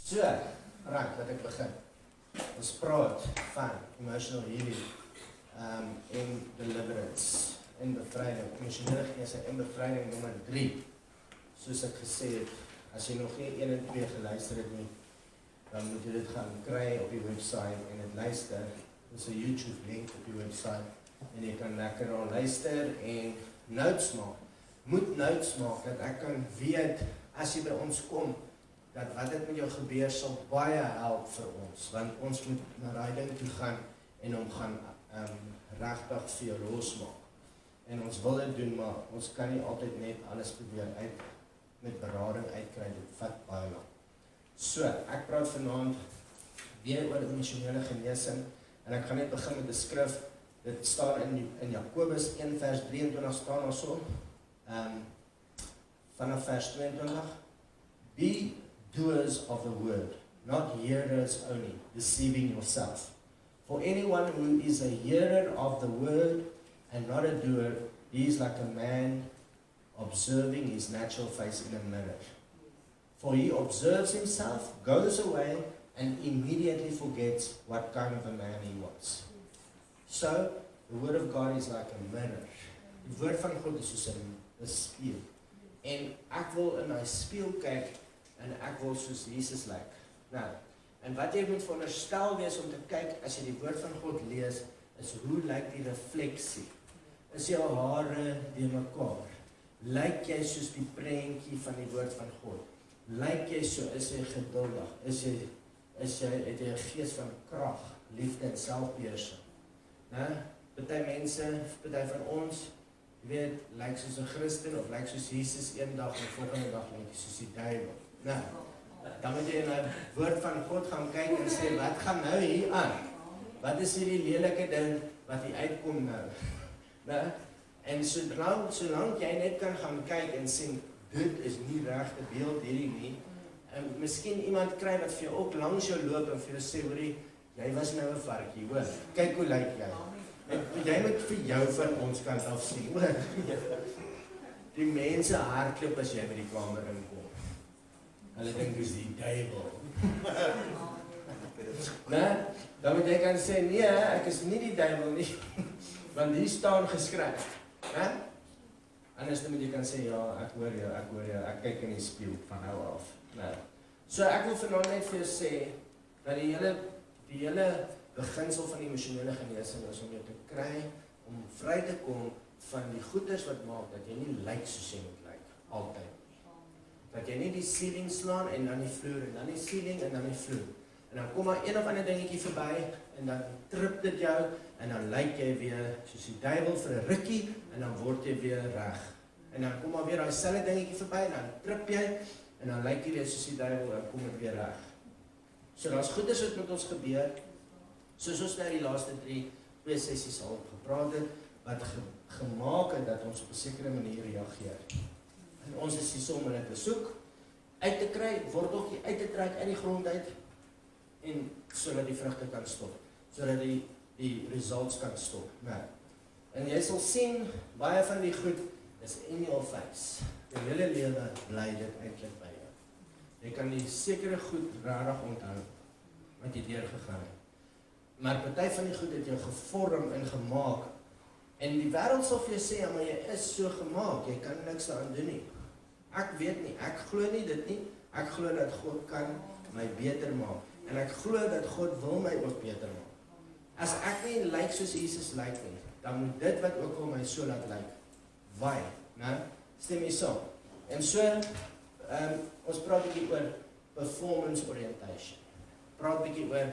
So, right, laat ek begin. Ons praat van emotional healing en deliverance en bevryding, emosionele genesing en bevryding nommer 3. Soos ek gesê het, as jy nog nie 1 en 2 geluister het nie, dan moet jy dit gaan kry op die website en het luister. Dit is 'n YouTube link op die website en jy kan lekker al luister en notes maak. Moet notes maak dat ek kan weet as jy by ons kom dat wat dit met jou gebeur sal baie help vir ons, want ons moet na daai ding toe gaan en hom gaan regtig vir jou losmaak. En ons wil dit doen, maar ons kan nie altyd net alles probeer uit met berading uitkry, dit vat baie lank. So, ek praat vanaand weer oor emosionele genesing en ek gaan net begin met 'n skrif. Dit staan in Jakobus 1 vers 23 staan daar so. Vanaf vers 22. Be doers of the word, not hearers only, deceiving yourself. For anyone who is a hearer of the word and not a doer, he is like a man observing his natural face in a mirror. For he observes himself, goes away, and immediately forgets what kind of a man he was. So, the word of God is like a mirror. Die woord van God is soos 'n spieël. En ek wil in my spieël kyk en ek wil soos Jesus lyk. Nou, en wat jy moet veronderstel wees om te kyk as jy die woord van God lees, is hoe lyk die refleksie? Is jou hare die mekaar? Lyk jy soos die prentjie van die woord van God? Lyk jy so, is jy geduldig? Het jy 'n gees van krag, liefde en selfbeheersing? Party mense, party van ons, jy weet, lyk soos 'n Christen of lyk soos Jesus een dag en volgende dag lyk soos die duiwel. Nou, dan moet jy na die woord van God gaan kyk en sê, wat gaan nou hier aan? Wat is hierdie lelike ding wat hier uitkom nou? En solank jy net kan gaan kyk en sê, dit is nie regte beeld hierdie nie. En miskien iemand kry wat vir jou ook langs jou loop en vir jou sê, hoorie, jy was nou 'n varkie, hoor. Kyk hoe lyk jy. En jy moet vir jou van ons kant af sien, hoor. Die mense hardloop as jy by die kamer inkom. Hulle dink dis die duiwel. Dan moet jy kan sê, nee, ek is nie die duiwel nie. Want hier staan geskryf. Anders dan moet jy kan sê, ja, ek hoor jou, ek kyk in die spieël van nou af. So ek wil vanaand net vir jou sê, dat die hele beginsel van die emosionele genesing is om jou te kry, om vry te kom van die goeders wat maak, dat jy nie lyk soos jy moet lyk, altyd. Dat jy nie die ceiling slaan en dan die vloer, en dan die ceiling en dan die vloer. En dan kom maar een of ander dingetjie verby, en dan trip dit jou, en dan lyk jy weer soos die duiwel vir 'n rukkie, en dan word jy weer reg. En dan kom maar weer daai selfde dingetjie verby, en dan trip jy, en dan lyk jy weer soos die duiwel, en kom dit weer reg. So daar's goeders wat met ons gebeur, soos ons nou die laaste 2 sessies al gepraat het, wat gemaak het dat ons op 'n sekere manier reageer. En ons is hier om dit te soek, uit te kry, worteltjie uit te trek uit die grond uit, en sodat die vrugte kan stop, sodat die results kan stop. En jy sal sien, baie van die goed is in your face. Jou hele lewe bly dit eintlik by jou. Jy kan die sekere goed rarig onthou, wat jy deurgegaan het. Maar party van die goed het jou gevorm en gemaak. En die wêreld sal vir jou sê, ja, maar jy is so gemaak, jy kan niks daaraan doen nie. Ek weet nie, ek glo nie dit nie. Ek glo dat God kan my beter maak. En ek glo dat God wil my ook beter maak. As ek nie lyk soos Jesus lyk nie, dan moet dit wat ook al my so laat lyk, waai, stem jy saam. En so, ons praat 'n bietjie oor performance orientation. Praat 'n bietjie oor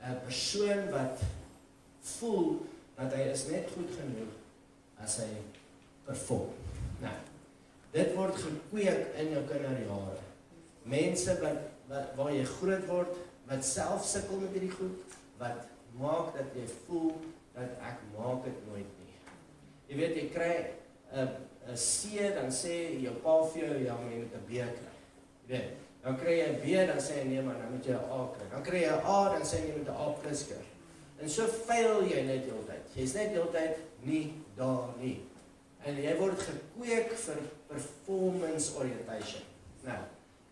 'n persoon wat voel dat hy is net goed genoeg as hy perform. Dit word gekweek in jou kinderjare. Mense waar jy groot word, wat self sukkel met hierdie goed, wat maak dat jy voel dat ek maak dit nooit nie. Jy weet, jy kry 'n C, dan sê jou pa vir jou, ja, maar jy moet 'n B kry. Jy weet, dan kry jy 'n B, dan sê hy, nee man, dan moet jy 'n A kry. Dan kry jy 'n A, dan sê hy, jy moet 'n A+ kry. En so fail jy net die hele tyd. Jy's net die hele tyd nie daar nie. En jy word gekweek vir performance orientation.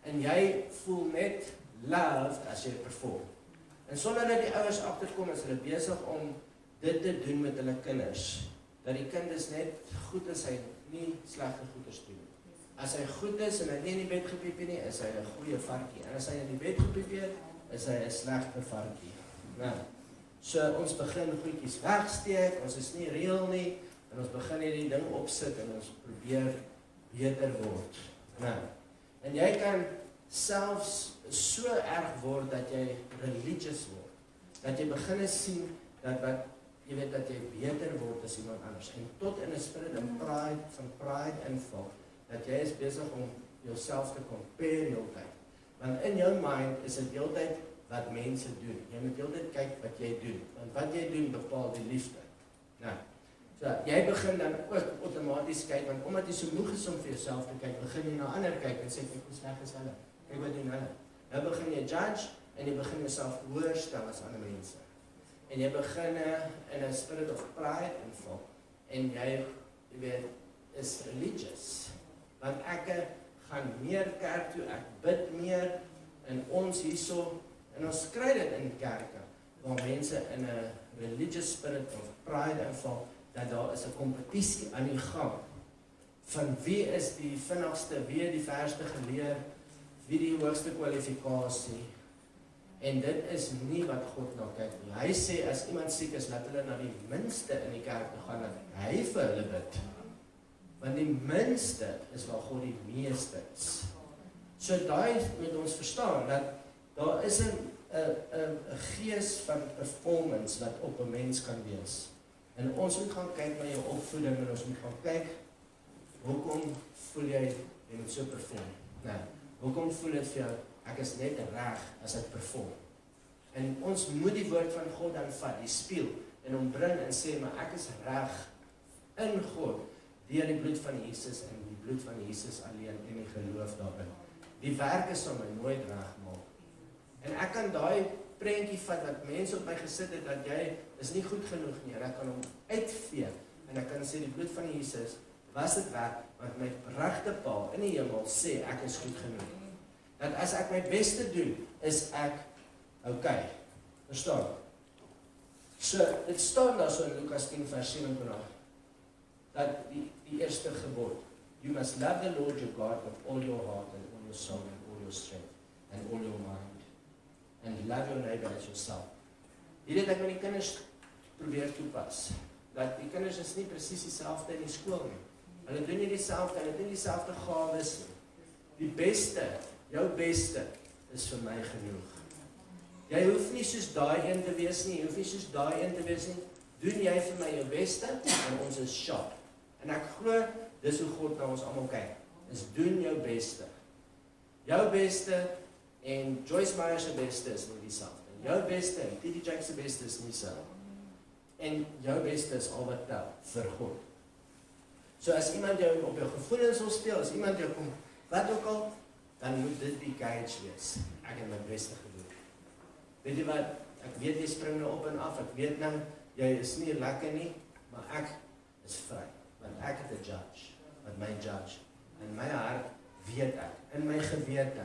En jy voel net loved as jy perform. En sonder dat die ouers agterkom, is hulle besig om dit te doen met hulle kinders. Dat die kind is net goed as hy nie slegte goeders doen. As hy goed is en hy nie in die bed gepiep nie, is hy 'n goeie varkie. En as hy in die bed gepiep het, is hy 'n slegte varkie. Nou, so ons begin goedjies wegsteek, ons is nie reël nie, en ons begin hierdie ding opsit en ons probeer beter word. Nou, en jy kan selfs so erg word dat jy religious word. Dat jy begin sien dat wat jy weet dat jy beter word as iemand anders. En tot in 'n spirit van pride inval, dat jy is besig om jouself te compare heeltyd. Want in jou mind is dit heeltyd wat mense doen. Jy moet heeltyd kyk wat jy doen. Want wat jy doen bepaal die liefde. Nou, so jy begin dan ook outomaties kyk, want omdat jy so moeg is om vir jouself te kyk, begin jy na ander kyk en sê, kyk hoe sleg is hulle. Kyk wat doen hulle. Nou begin jy judge en jy begin jouself hoër stel as ander mense. En jy begin in 'n spirit of pride inval. En jy weet, is religious. Want ek gaan meer kerk toe, ek bid meer, en ons hierso, en ons kry dit in kerke, waar mense in 'n religious spirit of pride inval, dat daar is 'n kompetisie aan die gang, van wie is die vinnigste, wie het die verste geleer, wie die hoogste kwalifikasie, en dit is nie wat God na kyk nie. Hy sê, as iemand siek is, laat hulle na die minste in die kerk gaan, dat hy vir hulle bid. Want die minste is waar God die meeste is. So daai moet ons verstaan, dat daar is 'n gees van performance wat op 'n mens kan wees. En ons moet gaan kyk na jou opvoeding, en ons moet gaan kyk, hoekom voel jy moet so perform? Nou, hoekom voel dit vir jou, ek is net reg as ek perform? En ons moet die woord van God dan vat, die spieël, en hom bring en sê, maar ek is reg in God, deur die bloed van Jesus en die bloed van Jesus alleen en die geloof daarin. Die werke sal my nooit reg maak. En ek kan daai prentjie vat wat mense op my gesit het, dat jy is nie goed genoeg nie, en ek kan hom uitvee, en ek kan sê die bloed van Jesus was dit werd, want my regte Pa in die hemel sê ek is goed genoeg. Dat as ek my beste doen, is ek okay. Verstaan? So, dit staan daar so in Lukas 10 vers 27, dat die eerste gebod, you must love the Lord your God with all your heart and all your soul and all your strength and all your mind, and love your neighbor as yourself. Hier het ek met die kinders probeer toepas, dat die kinders is nie presies dieselfde in die skool nie. Hulle doen nie dieselfde, hulle doen dieselfde gawes nie. Die beste, jou beste, is vir my genoeg. Jy hoef nie soos daai een te wees nie, jy hoef nie soos daai een te wees nie. Doen jy vir my jou beste, en ons is sharp. En ek glo, dis hoe God na ons almal kyk, is doen jou beste. Jou beste, en Joyce Meyer se beste is nie dieselfde. Jou beste, en T.D. Jakes se beste is nie dieselfde. En jou beste is al wat tel, vir God. So as iemand jou op jou gevoelens wil speel, as iemand jou kom, wat ook al, dan moet dit die courage wees. Ek het my beste gedoen. Weet jy wat, ek weet jy spring nou op en af, ek weet nou, jy is nie lekker nie, maar ek is vry, want ek het 'n judge, wat my judge, in my hart weet ek, in my gewete,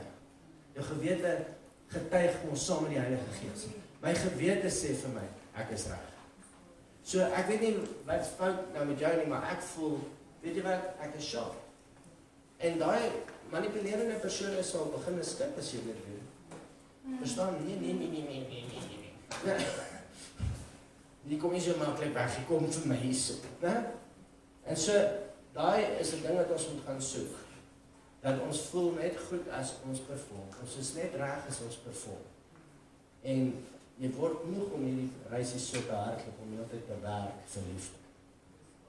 jou gewete getuig ons saam met die Heilige Gees, my gewete sê vir my, ek is reg. So ek weet nie wat fout nou met jou nie, maar ek voel, weet jy wat, ek is sharp. En daai manipulerende persone sal begin skip as jy dit doen. Verstaan? Nee. Die kom nie so maklik weg, die kom vir my hierso. En so, daai is 'n ding wat ons moet gaan soek. Dat ons voel net goed as ons perform. Ons is net reg as ons perform. En jy word moeg om hierdie reisie so te hardloop, om heeltyd te werk vir liefde.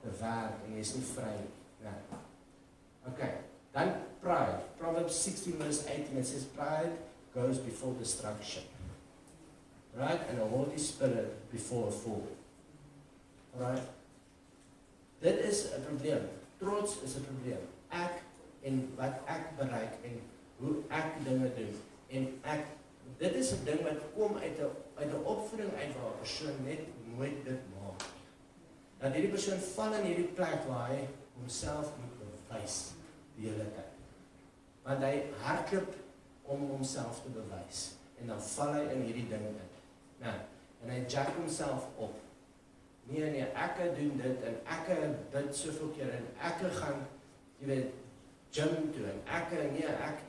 Te werk, en jy is nie vry nie. Okay, dan pride. Proverbs 16 verse 18, it says, pride goes before destruction. Right? And a haughty spirit before a fall. Right? Dit is 'n probleem. Trots is 'n probleem. Ek en wat ek bereik en hoe ek dinge doen. En dit is 'n ding wat kom uit 'n opvoeding uit waar 'n persoon net nooit dit maak. Dat hierdie persoon val in hierdie plek waar hy homself moet bewys die hele tyd. Want hy hardloop om homself te bewys. en dan val hy in hierdie ding in. Nou, en hy jack homself op. Nee, ek doen dit, en ek bid soveel keer, en ek gaan, jy weet, gym toe, en ek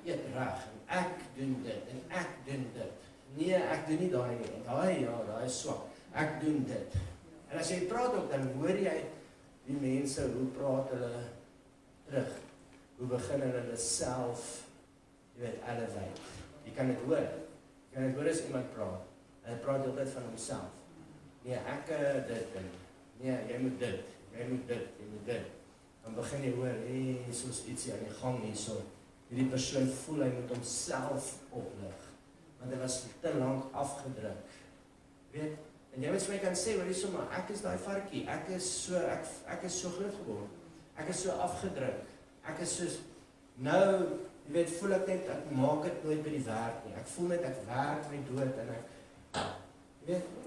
eet reg, en ek doen dit, en ek doen dit. Nee, ek doen nie daai nie, daai is swak, ek doen dit. En as jy praat ook, dan hoor jy die mense, hoe praat hulle terug, hoe begin hulle self, jy weet, elevate. Jy kan dit hoor as iemand praat, hy praat altyd van homself. Nee, ek dit, en nee, jy moet dit, jy moet dit. Dan begin jy hoor, soos ietsie aan die gang nie, so, hierdie persoon voel, hy moet homself oplig, want hy was te lang afgedruk. Weet, en jy moet vir my kan sê, hoor jy so, maar ek is die varkie, ek is so groot geworden, ek is so afgedruk, ek is soos, nou, jy weet, voel ek net, ek maak het nooit by die werk nie, ek voel net, ek werk my dood, en ek, jy weet,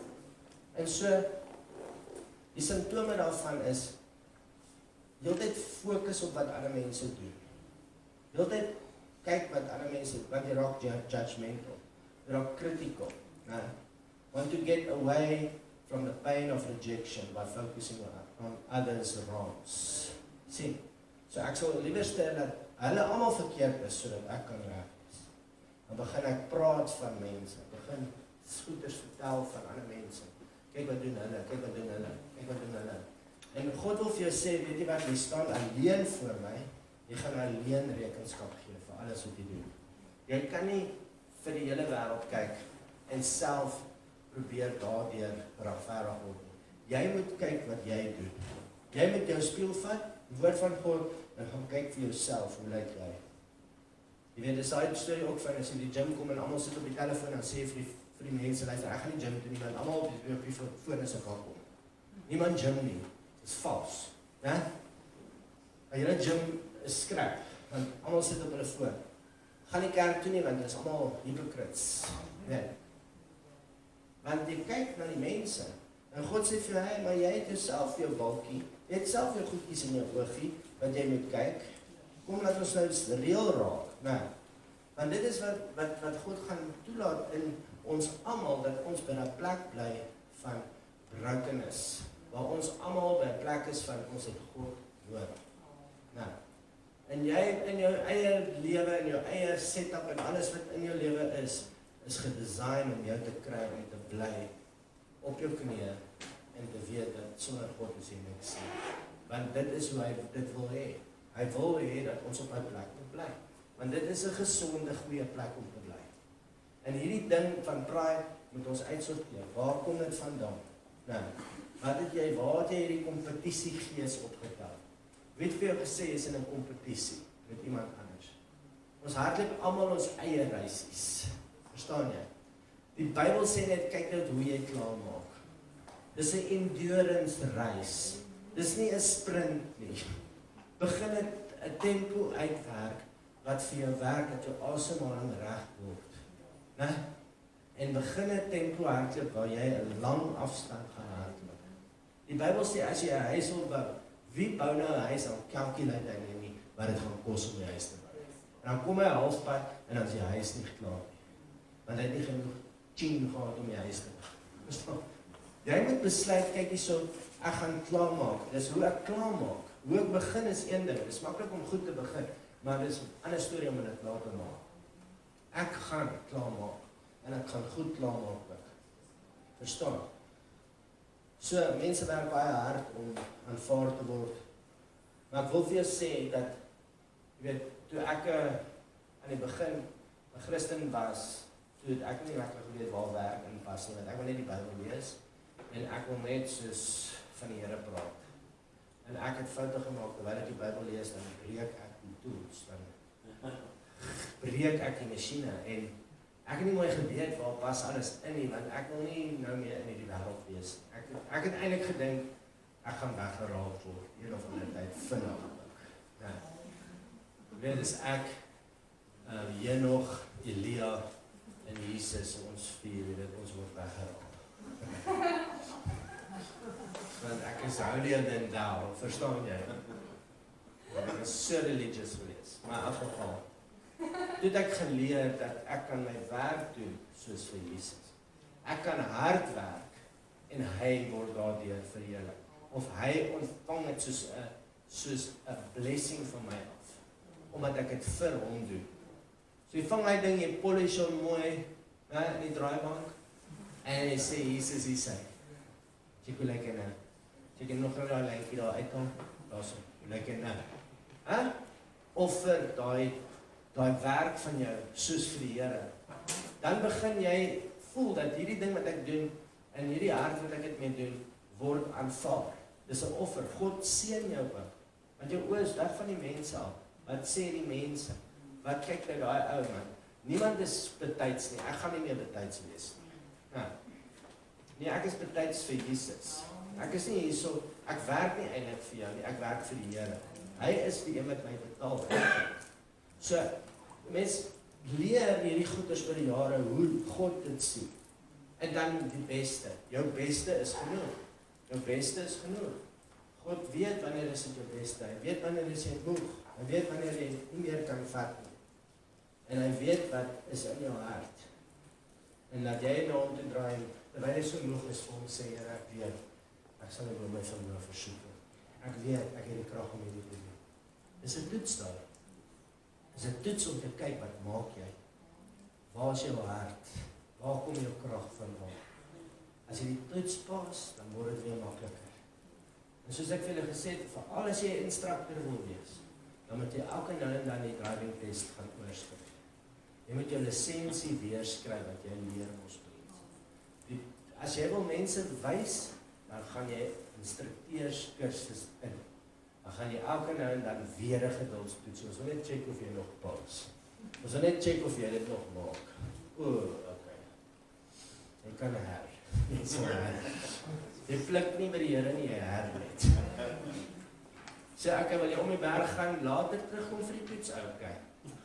en so, die symptome daarvan is, heeltyd fokus op wat ander mense doen. Heeltyd kyk wat ander mense doen, want jy raak judgmental, jy raak critical. Want to get away from the pain of rejection by focusing on others' wrongs. Sien, so ek sal liever stel dat hulle allemaal verkeerd is, sodat ek kan reg is. Dan begin ek praat van mense, begin goeders vertel van ander mense. Kyk wat doen hulle, kyk wat doen hulle, kyk wat doen hulle. En God wil vir jou sê, weet jy wat, jy staan alleen voor my, jy gaan alleen rekenskap gee vir alles wat jy doen. Jy kan nie vir die hele wêreld kyk en self probeer daardeur regverdig word nie. Jy moet kyk wat jy doen. Jy moet jou spieël vat, die woord van God, en gaan kyk vir jouself, hoe lyk jy? Jy weet, dis daai storie ook van, as jy die gym kom en almal sit op die telefoon, dan sê vir die mense, luister, ek gaan die gym doen nie, want almal op die foon is ek al kom. Niemand gym nie. Is vals. Ja? Maar julle gym is skrap, want almal sit op hulle foon. Gaan nie kerk toe nie, want dit is almal hypocrites. Ja. Want jy kyk na die mense, en God sê vir hy, maar jy het jouself jou balkie, jy het self jou goedkies in jou oogie, wat jy moet kyk, kom laat ons nou reël raak. Nou, want dit is wat God gaan toelaat in ons almal, dat ons by 'n plek bly van brokenness, waar ons allemaal by 'n plek is van ons het God nodig. Nou, en jy in jou eie lewe, in jou eie setup en alles wat in jou lewe is gedesign om jou te kry, om te bly op jou knieë en te weet dat sonder God is jy niks nie. Want dit is hoe hy dit wil hê. Hy wil hê dat ons op hy plek moet bly. Want dit is 'n gesonde, goeie plek om te bly. En hierdie ding van pride moet ons uitsorteer. Waar kom dit vandaan? Nou, waar het jy hierdie kompetisiegees opgetel? Wie het vir jou gesê, is in 'n kompetisie met iemand anders? Ons hardloop almal ons eie reisies. Verstaan jy? Die Bybel sê net, kyk net hoe jy klaar maak. Dis 'n endurance reis. Dis nie 'n sprint nie. Begin dit 'n tempo uitwerk, wat vir jou werk, dat jou asemhaling reg word. Né? En begin 'n tempo hardloop, waar jy 'n lang afstand gaan hardloop. Die Bybel sê, as jy 'n huis wil bou, wie bou nou 'n huis, dan calculate hy nie, wat het gaan kos om die huis te bou. En dan kom hy halfpad, en dan is die huis nie klaar nie. Want hy het nie genoeg tjien gehad om die huis te bou. Verstaan? Jy moet besluit, kyk hierso, ek gaan klaarmaak. Dis hoe ek klaarmaak. Hoe ek begin is een ding. Dis maklik om goed te begin, maar dis 'n ander storie om dit klaar te maak. Ek gaan klaarmaak, en ek gaan goed klaarmaak ook. Verstaan? So, mense werk baie hard om aanvaar te word. Maar ek wil vir jou sê dat, jy weet, toe ek aan die begin 'n Christen was, toe het ek nie lekker geweet waar werk in pas nie, want ek wil net die Bybel lees, en ek wil net soos van die Here praat. En ek het foute gemaak, terwyl ek die Bybel lees, dan breek ek die tools, dan breek ek die masjiene, en ek het nie mooi geweet waar pas alles in nie, want ek wil nie nou meer in die wêreld wees. Ek het eintlik gedink, ek gaan weggeraak word, een of ander tyd, vinnig. Ja. Weet, is ek, Henoch, Elia, en Jesus, ons vier, weet, ons word weggeraak. Want ek is holier than thou, verstaan jy? Ek is so religious gewees, maar in elk geval, toe het ek geleer dat ek kan my werk doen soos vir Jesus. Ek kan hard werk en hy word daardeur verheerlik. Of hy ontvang het soos 'n blessing van my af, omdat ek dit vir hom doen. So jy vang hy ding, jy polish hom mooi, in die draaibank, en jy sê, Jesus is hy. Check hoe lyk hy nou. Check jy nog daai lyntjie daar uitkom, daarso, hoe lyk hy nou. Offer daai werk van jou, soos vir die Here. Dan begin jy voel dat hierdie ding wat ek doen, en hierdie hart wat ek dit mee doen, word aanvaar. Dis 'n offer. God seën jou ook. Want jou oë is weg van die mense af. Wat sê die mense? Wat kyk jy daai ou man? Niemand is betyds nie. Ek gaan nie meer betyds wees nie. Nee, ek is betyds vir Jesus. Ek is nie hierso, ek werk nie eintlik vir jou nie, ek werk vir die Here. Hy is die een wat my betaal. So, mens leer hierdie goeders oor die jare hoe God dit sien. En dan die beste. Jou beste is genoeg. Jou beste is genoeg. God weet wanneer is dit jou beste. Hy weet wanneer is jy moeg. Hy weet wanneer jy nie meer kan vat nie. En hy weet wat is in jou hart. En dat jy na hom toe draai, terwyl jy so moeg is vir hom sê, Here, ek weet, ek sal nie my vermoë versoek. Ek weet, ek het die krag om hierdie te doen. Dis 'n toets daar. Dis 'n toets om te kyk, wat maak jy? Waar is jou hart? Waar kom jou krag vandaan? As jy die toets pas, dan word dit weer makliker. En soos ek vir julle gesê het, veral as jy 'n instrukteur wil wees, dan moet jy elke nou en dan die driving test gaan oorskryf. Jy moet jou lisensie weer skryf wat jy leer mos doen. As jy wil mense wys, dan gaan jy instrukteurskursus in. Dan gaan jy elke nou en dan weer 'n geduldstoets. Ons wil net check of jy nog pas. Ons wil net check of jy dit nog maak. Okay. Jy kan jy pluk nie by die Here nie, jy net. Sê ek wil jy om die berg gaan, later terugkom vir die toets, okay.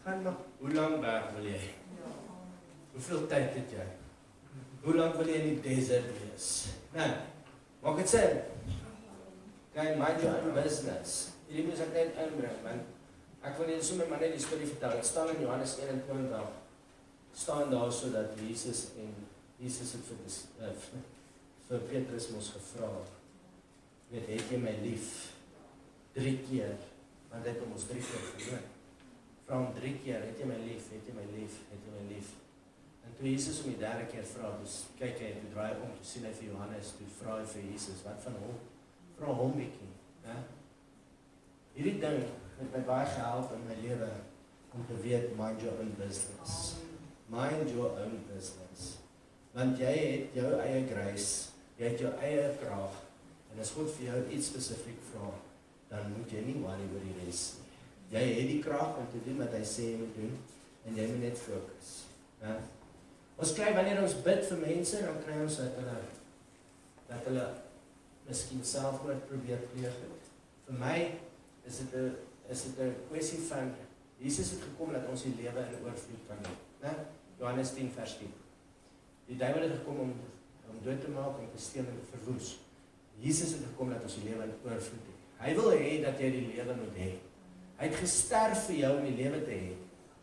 Gaan nog, hoe lang berg wil jy? Hoeveel tyd het jy? Hoe lang wil jy in die desert wees? Maak het sin? Okay, mind your own business. Hierdie moes ek net inbring, want ek wil net so my net die storie vertel. Het staan in Johannes 21, staan daar so dat Jesus het vir Petrus mos gevra, weet, het jy my lief? 3 keer, want hy het hom ons 3 keer verloor. Vra hom 3 keer, het jy my lief, het jy my lief, het jy my lief. En toe Jesus om die 3de keer vra, dus kyk hy, toe draai om, toe sien hy vir Johannes, toe vra hy vir Jesus, wat van hom? Vra hom bietjie. Hierdie ding het my baie gehelp in my lewe, om te weet, mind your own business. Mind your own business. Want jy het jou eie grace, jy het jou eie krag, en as God vir jou iets spesifiek vra, dan moet jy nie worry oor die res nie. Jy het die krag om te doen wat hy sê jy moet doen, en jy moet net fokus. Ons kry, wanneer ons bid vir mense, dan kry ons dat hulle miskien selfmoord probeer pleeg het. Vir my is dit 'n kwessie van, Jesus het gekom dat ons die lewe in oorvloed kan hê. Johannes 10 vers 10. Die duiwel het gekom om dood te maak, om te steel en te verwoes. Jesus het gekom dat ons die lewe in oorvloed het. Hy wil hê dat jy die lewe moet hê. Hy het gesterf vir jou om die lewe te hê.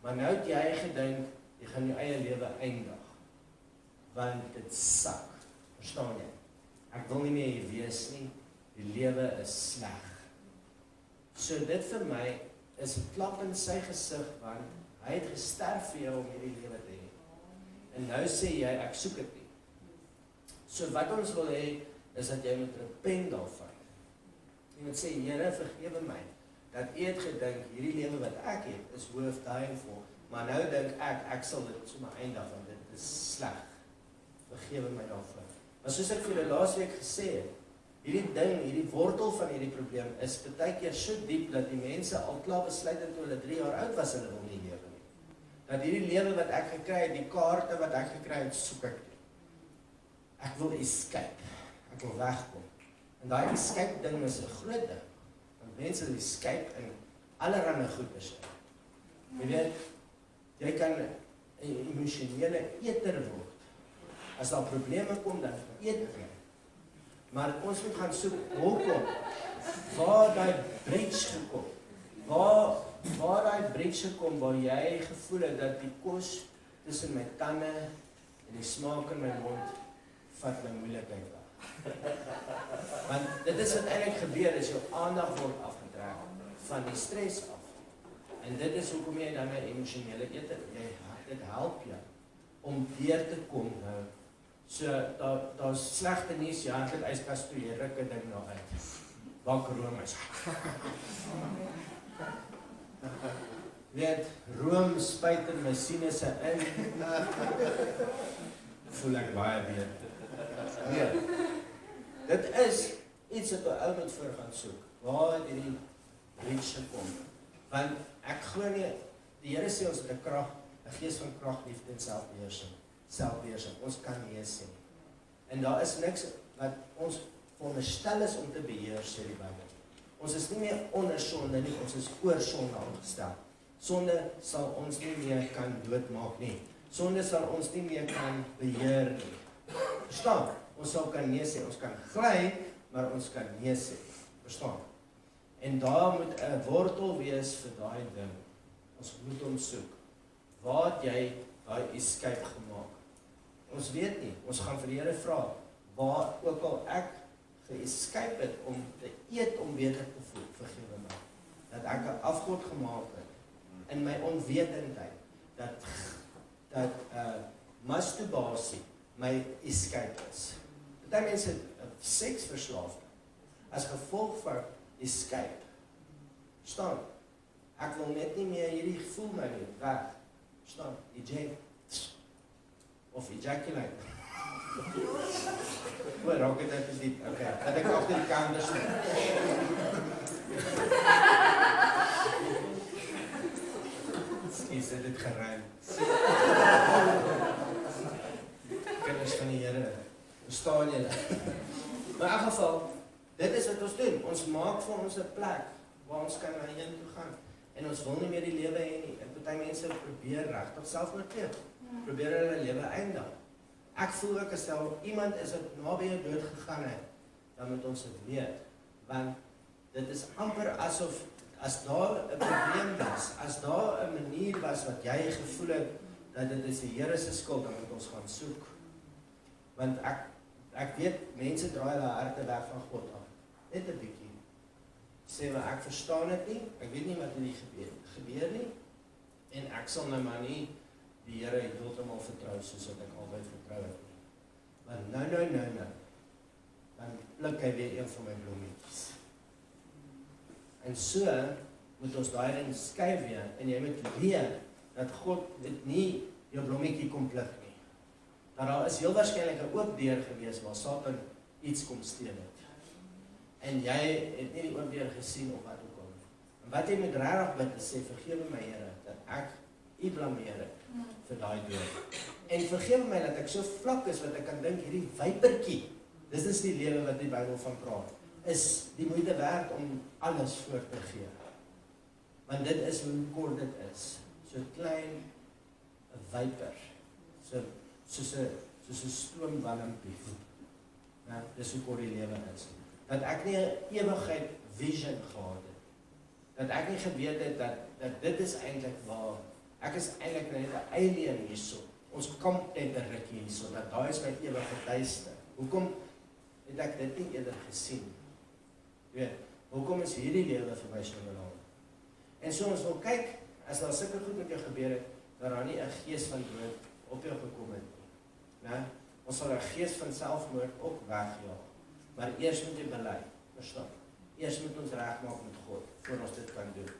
Maar nou het jy gedink, jy gaan jou eie lewe eindig. Want dit sak. Verstaan jy? Ek wil nie meer hier wees nie. Die lewe is sleg. So dit vir my is 'n klap in sy gesig, want hy het gesterf vir jou om hierdie lewe te hê. En nou sê jy, ek soek dit nie. So wat ons wil hê, is dat jy moet repent daarvan. Jy moet sê, Here, vergewe my, dat U het gedink, hierdie lewe wat ek het, is worth dying for, maar nou dink ek sal dit sommer eindig, want dit is sleg. Vergewe my daarvan. Maar soos ek vir julle laas week gesê het, hierdie ding, hierdie wortel van hierdie probleem, is baie keer so diep, dat die mense al klaar besluit het toe hulle 3 jaar oud was, hulle wil nie lewe nie. Dat hierdie lewe wat ek gekry het, die kaarte wat ek gekry het, soek ek nie. Ek wil escape. Ek wil wegkom. En daai escape ding is 'n groot ding. Want mense wil escape in allerlei goeders. Jy weet, jy kan 'n emosionele eter word. As daar probleme kom, dan eet jy. Maar ons moet gaan soek, hoekom? Waar daai bridge gekom? waar daai breekse kom, waar jy gevoel het dat die kos tussen my tande en die smaak in my mond vat my moeilikheid weg. Want dit is wat eintlik gebeur, is jou aandag word afgetrek van die stres af. En dit is hoekom jy dan 'n emosionele ete, dit help jou om deur te kom nou. So, daar's slegte nuus, jy het dit yskas toe, jy ruk 'n ding nou uit. Bak room is. Weet, room spuit in my sinusse in. Voel ek baie beter. Nee, dit is iets wat 'n ou moet voor gaan soek. Waar het hierdie breekse kom? Want ek glo nie, die Here sê ons het 'n krag, 'n gees van krag, liefde en selfbeheersing. Ons kan nie sê. En daar is niks wat ons veronderstel is om te beheer, sê die Bybel. Ons is nie meer onder sonde nie, ons is oor sonde aangestel. Sonde sal ons nie meer kan doodmaak nie. Sonde sal ons nie meer kan beheer nie. Verstaan? Ons sal kan nee sê, ons kan gly, maar ons kan nee sê. Verstaan? En daar moet 'n wortel wees vir daai ding. Ons moet hom soek. Waar het jy daai escape gemaak? Ons weet nie. Ons gaan vir die Here vra, waar ook al ek ge-escape het om te eet om beter te voel, vergewe my. Dat ek 'n afgod gemaak het in my onwetendheid dat masturbasie my escape is. Party mense het seksverslaafde as gevolg van escape. Verstaan? Ek wil net nie meer hierdie gevoel my nie, weg. Verstaan? Eject. Of ejaculate. Oor, raak het uit is diep. Okay, dat ek agter die kamers nie. Is dit geruim? Kinders van die Here, verstaan julle? Maar in elk geval, dit is wat ons doen. Ons maak vir ons 'n plek waar ons kan na heen toe gaan. En ons wil nie meer die lewe hê nie. En party mense probeer regtig selfmoord pleeg. Probeer hulle lewe eindig. Ek voel ook as iemand is wat naby jou dood gegaan het, dan moet ons dit weet. Want dit is amper asof as daar 'n probleem was, as daar 'n manier was wat jy gevoel het dat dit is die Here se skuld, dan moet ons gaan soek. Want ek weet mense draai hulle harte weg van God af. Net 'n bietjie. Sê maar ek verstaan dit nie, ek weet nie wat hier gebeur nie. En ek sal nou maar nie die Here heeltemal vertrou soos wat ek altyd vertrou het nie. Maar nou. Dan pluk hy weer een van my blommetjies. En so moet ons daai ding skei weer en jy moet weet dat God dit nie jou blommetjie kom pluk nie. Dat daar is heel waarskynlik 'n oop deur gewees waar Satan iets kom steel het. En jy het nie die oop deur gesien of wat ook al. En wat jy moet regtig bid is sê vergewe my Here dat ek U blameer het vir daai deur. En vergewe my dat ek so vlak is wat ek kan dink hierdie wypertjie, dis is die lewe wat die Bybel van praat, is die moeite werd om alles voor te gee. Want dit is hoe kort dit is. So klein 'n wyper. Soos 'n stoomwalmpie. Nou, dis hoe kort die lewe is. Dat ek nie 'n ewigheid vision gehad het. Dat ek nie geweet het dat dit is eintlik waar ek is eintlik net 'n alien hierso. Ons kamp net 'n rukkie hierso, dat daai is my ewige tuiste. Hoekom het ek dit nie eerder gesien? Jy weet, hoekom is hierdie lewe vir my so belangrik? En so ons wil kyk, as daar sulke goed met jou gebeur het, dat daar nie 'n gees van dood op jou gekom het nie. Nou, ons sal 'n gees van selfmoord ook wegjaag. Maar eers moet jy bely, verstaan? Eers moet ons regmaak met God, voor ons dit kan doen.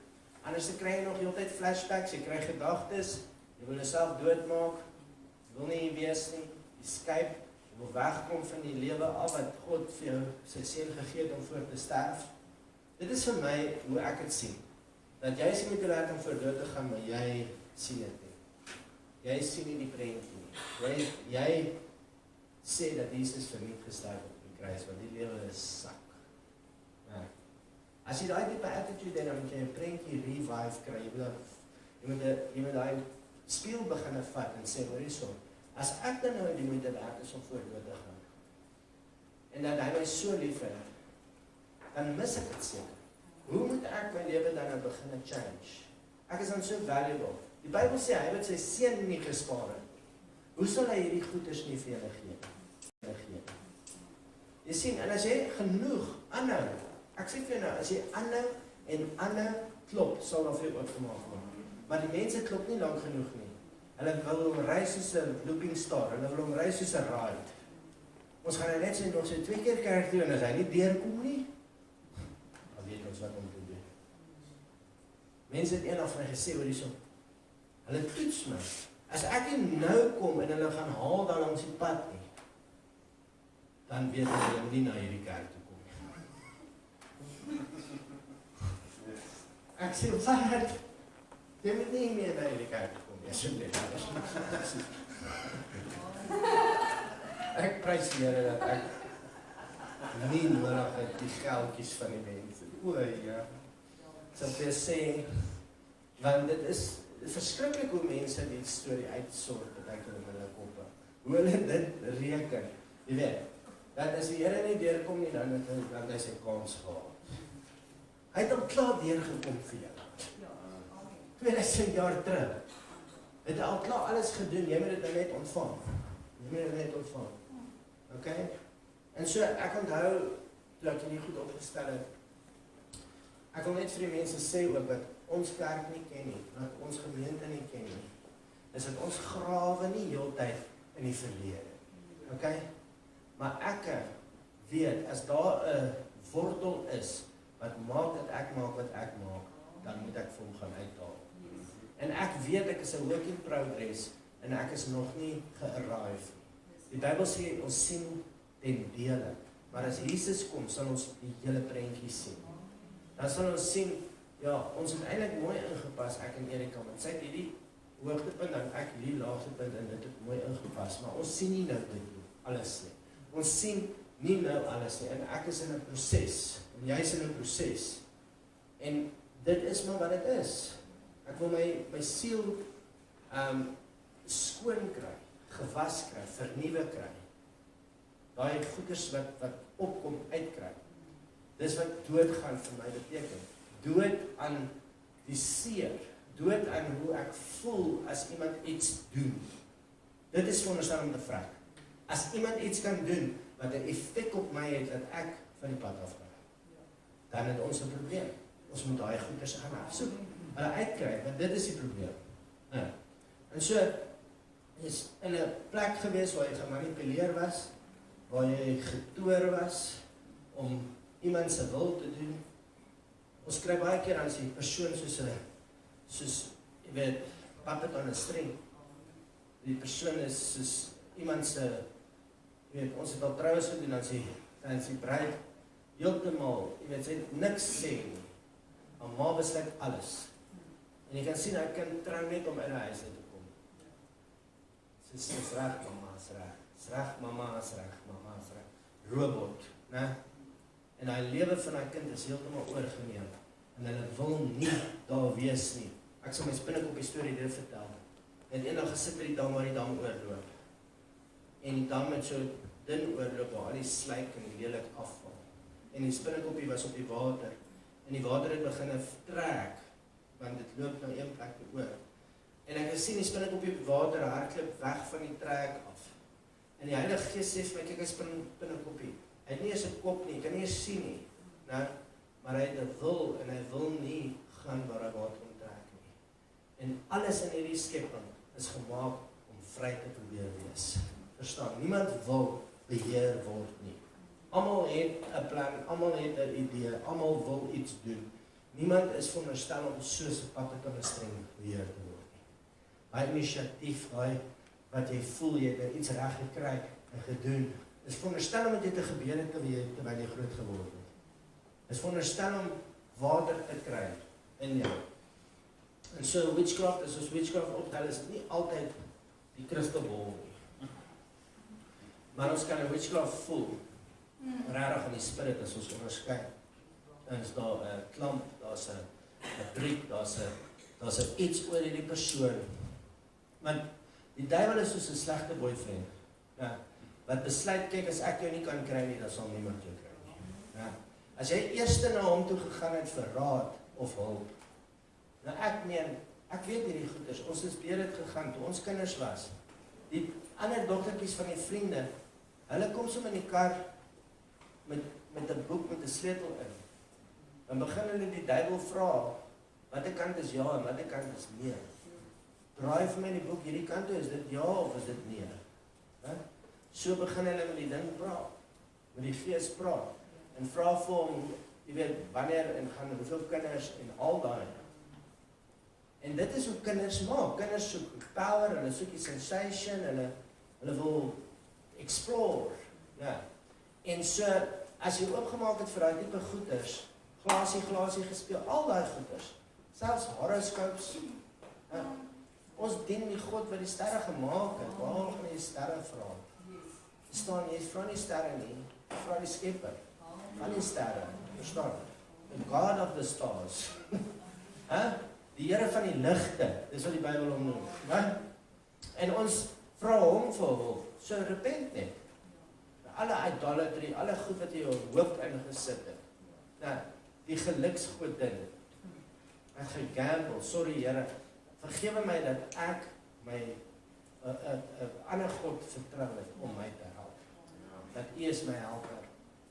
Anders kry jy nog heeltyd flashbacks, jy kry gedagtes, jy wil jouself doodmaak, jy wil nie hier wees nie, escape, jy wil wegkom van die lewe af wat God vir jou sy seun gegee het om voor te sterf. Dit is vir my hoe ek dit sien. Dat jy sien met die laat om voor dood te gaan, maar jy sien dit nie. Jy sien nie die prentjie nie. Jy sê dat Jesus vir my gesterf het op die kruis, want die lewe is sak. Ja. As jy daai tipe attitude het, dan moet jy 'n prentjie revive kry. Jy moet daai spieël begin vat en sê, hoor hierso, as ek dan nou die moeite werd is om voor dood te gaan, en dat hy my so lief het, dan mis ek dit seker. Hoe moet ek my lewe dan nou begin change? Ek is dan so valuable. Die Bybel sê, hy het sy seun nie gespaar het. Hoe sal hy hierdie goeders nie vir julle gee? Jy sien, en as jy genoeg aanhou, ek sê vir jou nou, as jy aanhou en aanhou klop, sal daar vir jou oopgemaak word. Maar die mense klop nie lank genoeg nie. Hulle wil hom ry soos 'n looping star, hulle wil hom ry soos 'n ride. Ons gaan net sê nog so 2 keer kerk toe en as hy nie deurkom nie, dan weet ons wat om te doen. Mense het eendag vir my gesê oor hierso. Hulle toets my. As ek nie nou kom en hulle gaan haal dan langs die pad nie, dan weet hulle nie na hierdie kerk toe kom nie. Ek sê, wat? Jy moet nie meer na hierdie kerk toe kom nie, asseblief. Ek prys die Here dat ek nie nodig het die geldjies van die mense. O ja. So ek wil sê, want dit is verskriklik hoe mense die storie uitsort dat ek in hulle koppe. Hoe hulle dit reken. Jy weet, dat as die Here nie deurkom nie, dan het hy sy kans gehad. Hy het hom klaar deurgekom vir jou. 2000 jaar terug. Het al klaar alles gedoen, jy moet dit net ontvang. Jy moet dit net ontvang. Ok? En so, ek onthou, toe ek nie goed opgestel het, ek wil net vir die mense sê ook, dat ons kerk nie ken nie, dat ons gemeente nie ken nie, is dat ons grawe nie heeltyd in die verlede. Ok? Maar ek weet, as daar 'n wortel is, wat maak dat ek maak wat ek maak, dan moet ek vir hom gaan uithaal. En ek weet ek is 'n work in progress, en ek is nog nie ge-arrive. Die Bybel sê, ons sien ten dele, maar as Jesus kom, sal ons die hele prentjie sien. Dan sal ons sien, ja, ons het eintlik mooi ingepas, ek en Erika, want sy het hierdie hoogtepunt, en ek hierdie laagtepunt, en dit het mooi ingepas, maar ons sien nie nou dit nie, alles nie. Ons sien nie nou alles nie, en ek is in 'n proses, en jy is in 'n proses, en dit is maar wat dit is. Ek wil my siel skoon kry, gewas kry, vernuwe kry. Daai goeders wat opkom, uitkry. Dis wat doodgaan vir my beteken. Dood aan die seer, dood aan hoe ek voel as iemand iets doen. Dit is veronderstel om te vrek. As iemand iets kan doen, wat 'n effek op my het, dat ek van die pad afgaan, dan het ons 'n probleem. Ons moet daai goeders gaan afsoek, hulle uitkry, want dit is die probleem. Ja. En so, is in 'n plek gewees waar jy gemanipuleer was, waar jy getoer was, om iemand se wil te doen. Ons kry baie keer aan die persoon soos, jy weet, puppet on a string. Die persoon is soos iemand se, jy weet, ons het al trouwens gedoen, dan sy bruid, heeltemal, jy weet, sy het niks sê nie. Maar ma besluit alles. En jy kan sien, hy kan trou net om in die huis te kom. Sy sê, is reg, mama, is reg. Is reg, mama, is reg, mama, is reg. Robot, né? En hy lewe van hy kind is heeltemal oorgeneem. En hulle wil nie daar wees nie. Ek sal my spinnekop die storie dit vertel. En eendag gesit by die dam waar die dam oorloop. En die dam het so dun oorloop waar al die slyk en die lelik afval. En die spinnekopie was op die water. En die water het begin trek, want dit loop nou een plek oor. En ek het sien die spinnekopie op die water hardloop weg van die trek af. En die Heilige Gees sê vir my, kyk, hy spinnekopie. Hy het nie eens 'n kop nie, hy kan nie eens sien nie. Nou, maar hy het 'n wil, en hy wil nie gaan waar hy water onttrek nie. En alles in hierdie skepping is gemaak om vry te probeer wees. Verstaan, niemand wil beheer word nie. Almal het 'n plan, almal het 'n idee, almal wil iets doen. Niemand is veronderstel om soos 'n puppet on 'n string beheer te word nie. Daai inisiatief, wat jy voel, jy het iets reg gekry en gedoen, is veronderstel om dit te gebeur het terwyl jy groot geword het. Is veronderstel om water te kry in jou. En so witchcraft, as ons witchcraft optel, is dit nie altyd die kristalbol nie. Maar ons kan 'n witchcraft voel, regtig in die spirit as ons onderskei. Dan is daar 'n klamp, daar's 'n briek, daar's 'n iets oor hierdie persoon. Want die duiwel is soos 'n slegte boyfriend. Ja, wat besluit, kyk, as ek jou nie kan kry nie, dan sal niemand jou kry nie. Ja. As jy eers na hom toe gegaan het vir raad of hulp, Nou ek weet hierdie goeders, ons is deur dit gegaan, toe ons kinders was. Die ander dogtertjies van die vriende, hulle kom so in die kar, met 'n boek met 'n sleutel in. Dan begin hulle die duiwel vra, watter kant is ja en watter kant is nee. Draai vir my die boek, hierdie kant toe, is dit ja of is dit nee? So begin hulle met die ding praat, met die gees praat, en vra vir hom, jy weet, wanneer en gaan hoeveel kinders en al daai. En dit is hoe kinders maak. Kinders soek power, hulle soek die sensation, hulle wil explore. Ja. En so, as jy oopgemaak het vir daai tipe goeders, glasie gespeel, al daai goeders, selfs horoscopes. Ja. Ons dien die God wat die sterre gemaak het. Waar gaan jy sterre vra? Verstaan, jy vra nie sterre nie, jy vra die skepper van die sterre. Verstaan? The God of the stars. Die Here van die ligte, dis wat die Bybel hom noem. En ons vra hom vir hulp. So repent net. Alle idolatry, alle goed wat jy jou hoop ingesit het. Die geluksgodin. Ek gegamble, sorry Here, vergewe my dat ek my ander God vertrou het om my te help. Dat U is my helper.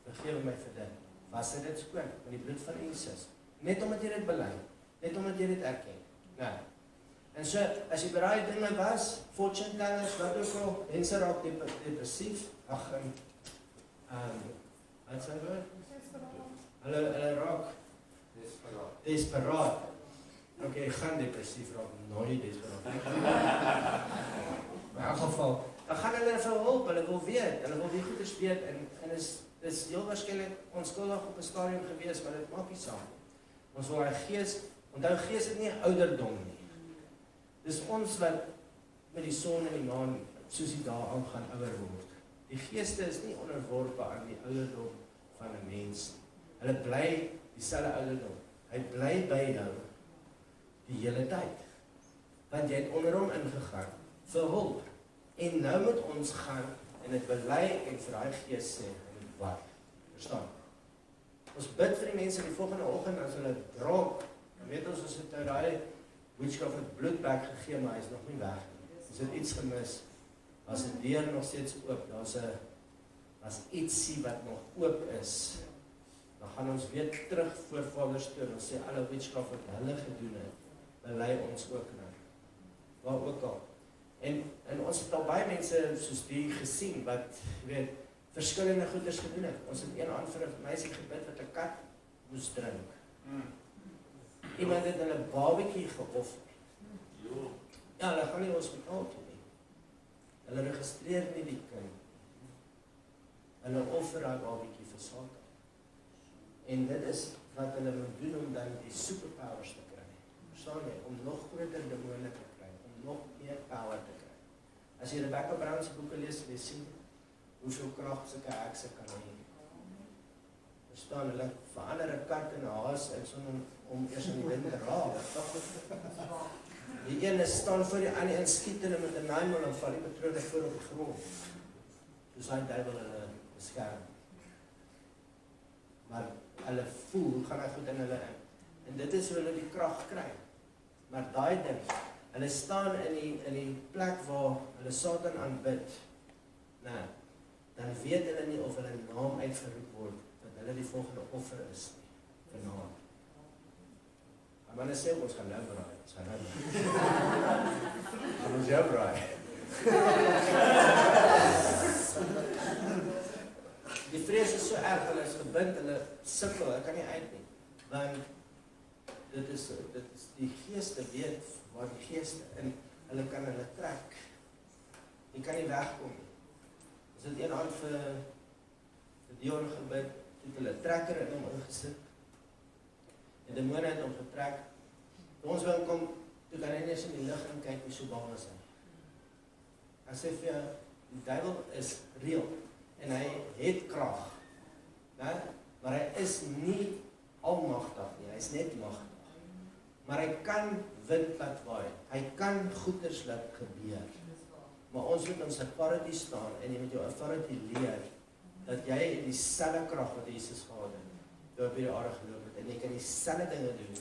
Vergewe my vir dit. Was dit skoon met die bloed van Jesus? Net omdat jy dit bely. Net omdat jy dit erken. Ja. En so, as jy by daai dinge was, fortune tellers, wat ook al, mense raak depressief, wat sê jy? Hulle raak desperaat. Okay, gaan depressief raak, nooit desperaat. In elk geval, dan gaan hulle vir hulp, hulle wil weet, hulle wil die goeders weet, en is heel waarskynlik onskuldig op 'n stadium gewees, maar dit maak nie saak. Ons wil hy gees, onthou gees het nie ouderdom nie. Dis ons wat met die son en die maan, soos die dae aangaan, ouer word. Die geeste is nie onderworpe aan die ouderdom van 'n mens. Hulle bly dieselfde ouderdom. Hy bly by jou die hele tyd. Want jy het onder hom ingegaan vir hulp. En nou moet ons gaan en dit bely en vir daai gees sê, wat? Verstaan? Ons bid vir die mense die volgende oggend as hulle dronk. Dan weet ons het nou daai witchcraft het bloedbek gegee, maar hy is nog nie weg nie. Ons het iets gemis. As die deur nog steeds oop, daar's ietsie wat nog oop is. Dan gaan ons weer terug voor Vaders toe en ons sê alle witchcraft wat hulle gedoen het, bely ons ook nou. Waar ook al. En ons het al baie mense soos die gesien wat, jy weet, verskillende goeders gedoen het. Ons het een aand vir 'n meisie gebid wat 'n kat moes drink. Iemand het hulle babatjie geoffer. Ja, hulle gaan nie hospitaal toe nie. Hulle registreer nie die kind. Hulle offer daai babatjie vir Satan. En dit is wat hulle moet doen om dan die superpowers te kry. Verstaan jy? Om nog groter demone te kry, om nog meer power te kry. As jy Rebecca Brown se boeke lees, jy sien hoeveel krag sulke hekse kan hê. Verstaan, hulle verander 'n kat in 'n haas en sonder om eers aan die ding te raak. Die een staan voor die ander en skiet hulle met 'n naaimol en val die patroon voor op die grond. Dus hy duiwel hulle beskerm. Maar hulle voel, gaan hy goed in hulle in. En dit is hoe hulle die krag kry. Maar daai ding, hulle staan in die plek waar hulle Satan aanbid. Nou, dan weet hulle nie of hulle naam uitgeroep word, dat hulle die volgende offer is nie, vanaand. Maar hulle sê, ons gaan nou braai, ons gaan nou braai. Gaan ons jou braai. Die vrees is so erg, hulle is gebind, hulle sukkel, hulle kan nie uit nie. Want dit is die geeste weet waar die geeste, en hulle kan hulle trek. Jy kan nie wegkom nie. Ons het een aand vir Dion gebid, het hulle trekker in hom ingesit. En die demone het hom getrek. Toe ons wil kom, toe kan hy net in die lig en kyk hoe so bang is hy. Hy sê vir jou, die duiwel is reël en hy het krag. Nee? Maar hy is nie almagtig nie, hy is net magtig. Maar hy kan wind laat waai. Hy kan goeders laat gebeur. Maar ons moet ons authority staan en jy moet jou authority leer dat jy dieselfde krag wat Jesus gehad het, toe op hierdie aarde geloop het, en jy kan dieselfde dinge doen